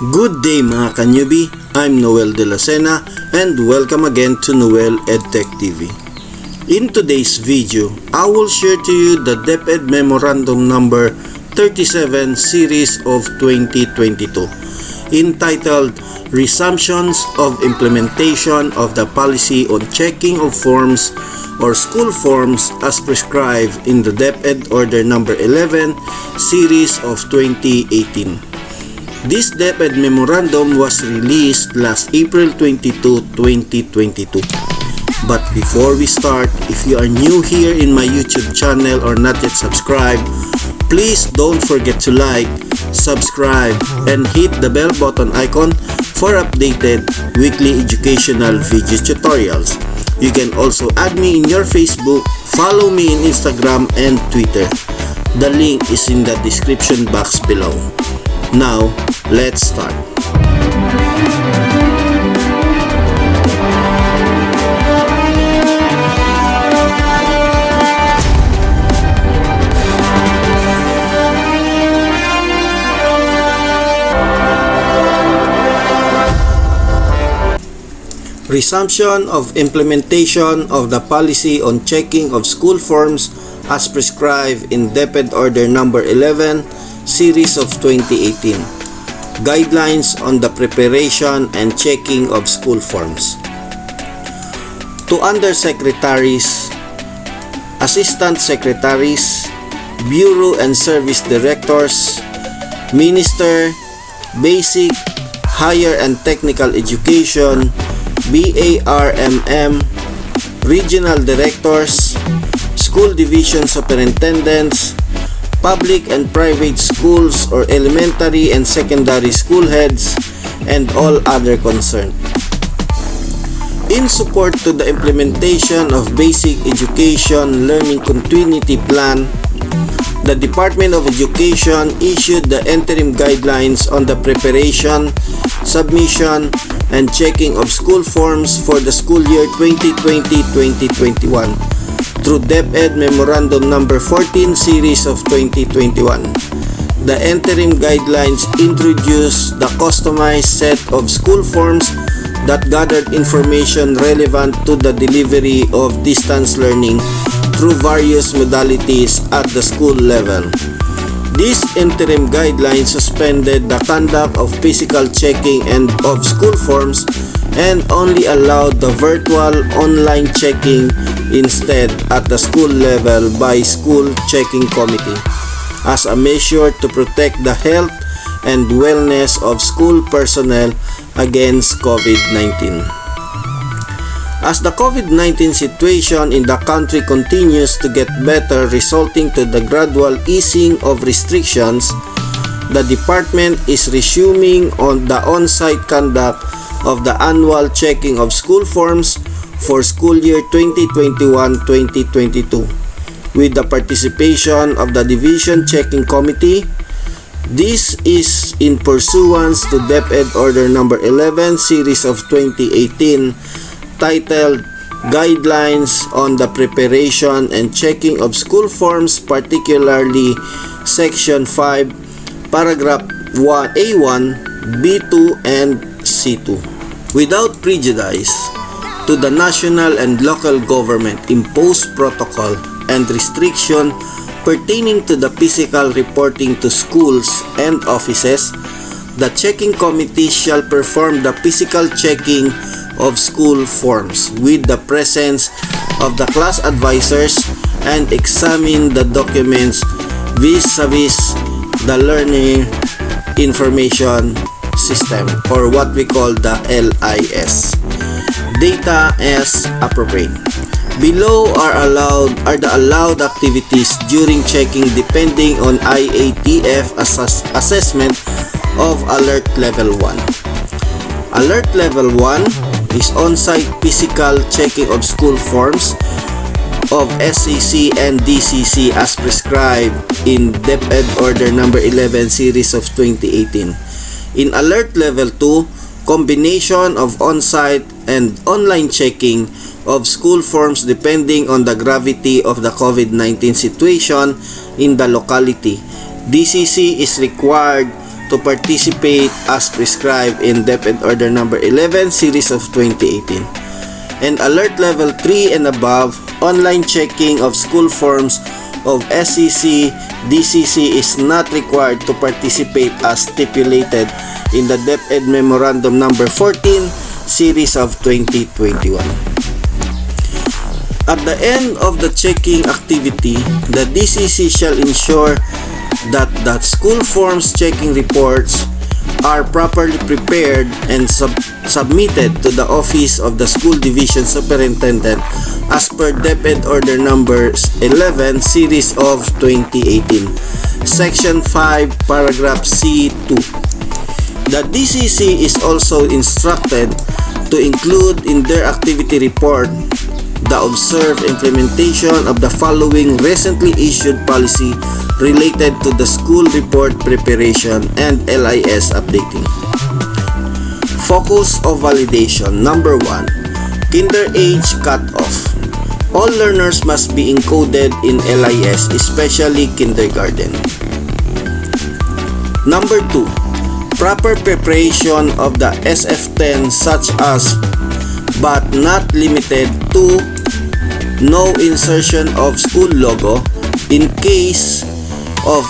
Good day mga ka-newbie, I'm Noel De La Sena and welcome again to Noel EdTech TV. In today's video, I will share to you the DEPED Memorandum number 37 series of 2022 entitled Resumptions of Implementation of the Policy on Checking of Forms or School Forms as prescribed in the DEPED Order number 11 series of 2018. This DEPED Memorandum was released last April 22, 2022. But before we start, if you are new here in my YouTube channel or not yet subscribed, please don't forget to like, subscribe, and hit the bell button icon for updated weekly educational video tutorials. You can also add me in your Facebook, follow me in Instagram and Twitter. The link is in the description box below. Now, let's start. Resumption of implementation of the policy on checking of school forms as prescribed in DEPED Order number 11 series of 2018. Guidelines on the preparation and checking of school forms. To undersecretaries, assistant secretaries, bureau and service directors, minister, basic, higher and technical education, BARMM, regional directors, school division superintendents, public and private schools or elementary and secondary school heads, and all other concerned. In support to the implementation of Basic Education Learning Continuity Plan, the Department of Education issued the interim guidelines on the preparation, submission, and checking of school forms for the school year 2020-2021 through DEPED Memorandum number 14 series of 2021. The interim guidelines introduced the customized set of school forms that gathered information relevant to the delivery of distance learning through various modalities at the school level. These interim guidelines suspended the conduct of physical checking and of school forms and only allowed the virtual online checking instead at the school level by school checking committee as a measure to protect the health and wellness of school personnel against COVID-19. As the COVID-19 situation in the country continues to get better, resulting to the gradual easing of restrictions, the department is resuming on the on-site conduct of the annual checking of school forms for school year 2021-2022 with the participation of the Division Checking Committee. This is in pursuance to DEPED Order number 11 series of 2018 titled Guidelines on the Preparation and Checking of School Forms, particularly Section 5, Paragraph 1A1, B2, and C2. Without prejudice to the national and local government imposed protocol and restriction pertaining to the physical reporting to schools and offices, the checking committee shall perform the physical checking of school forms with the presence of the class advisors and examine the documents vis-a-vis the learning information system or what we call the LIS. Data as appropriate. Below are the allowed activities during checking depending on IATF assessment of Alert Level 1. Alert Level 1 is on-site physical checking of school forms of SCC and DCC as prescribed in DEPED Order number 11 series of 2018. In Alert Level 2, combination of on-site and online checking of school forms depending on the gravity of the COVID-19 situation in the locality. DCC is required to participate as prescribed in DEPED Order Number 11 Series of 2018. And Alert Level 3 and above, online checking of school forms of SEC, DCC is not required to participate as stipulated in the DEPED Memorandum Number 14 Series of 2021. At the end of the checking activity, the DCC shall ensure that the school forms checking reports are properly prepared and submitted to the Office of the School Division Superintendent as per DEPED Order Number 11 Series of 2018, Section 5, Paragraph C2. The DCC is also instructed to include in their activity report the observed implementation of the following recently issued policy related to the school report preparation and LIS updating. Focus of validation. Number 1. Kinder age cutoff. All learners must be encoded in LIS, especially kindergarten. Number 2. Proper preparation of the SF10 such as but not limited to no insertion of school logo in case of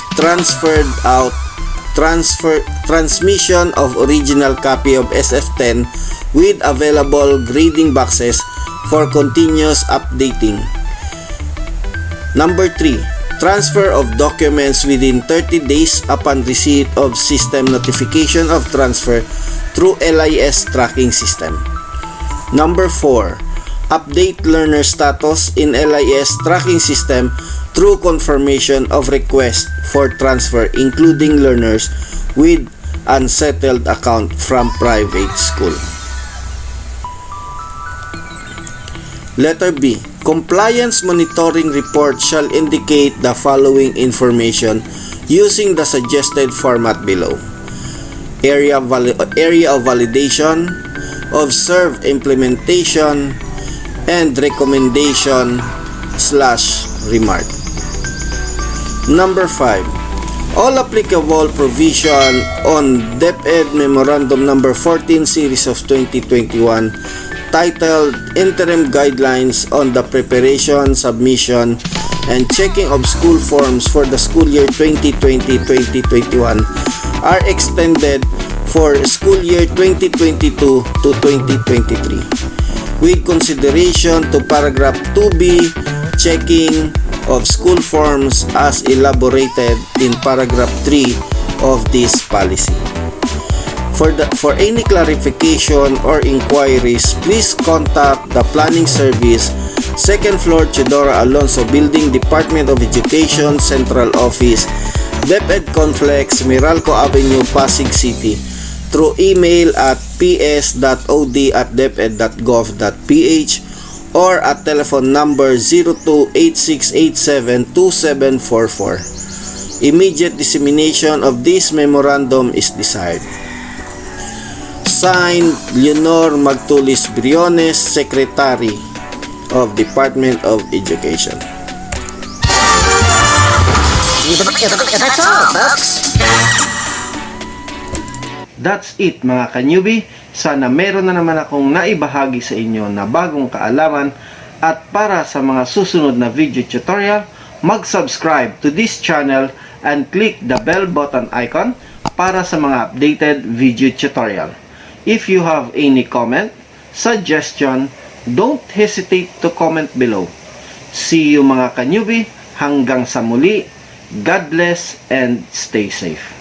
transmission of original copy of SF10 with available grading boxes for continuous updating. Number 3. Transfer of documents within 30 days upon receipt of system notification of transfer through LIS tracking system. Number 4. Update learner status in LIS tracking system through confirmation of request for transfer, including learners with unsettled account from private school. Letter B. Compliance monitoring report shall indicate the following information using the suggested format below. Area of validation, observed implementation, and recommendation/remark. Number 5. All applicable provision on DEPED Memorandum Number 14 Series of 2021 titled Interim Guidelines on the Preparation, Submission, and Checking of School Forms for the School Year 2020-2021 are extended for school year 2022 to 2023 with consideration to paragraph 2B, checking of school forms as elaborated in paragraph 3 of this policy. For any clarification or inquiries, please contact the Planning Service, 2nd floor Chidora Alonso Building, Department of Education, Central Office, DepEd Complex, Meralco Avenue, Pasig City, through email at ps.od@deped.gov.ph or at telephone number 0286872744. Immediate dissemination of this memorandum is desired. Signed, Leonor Magtulis Briones, Secretary of Department of Education. That's all, folks. That's it mga ka-newbie. Sana meron na naman akong naibahagi sa inyo na bagong kaalaman, at para sa mga susunod na video tutorial, mag-subscribe to this channel and click the bell button icon para sa mga updated video tutorial. If you have any comment, suggestion, don't hesitate to comment below. See you mga ka-newbie. Hanggang sa muli. God bless and stay safe.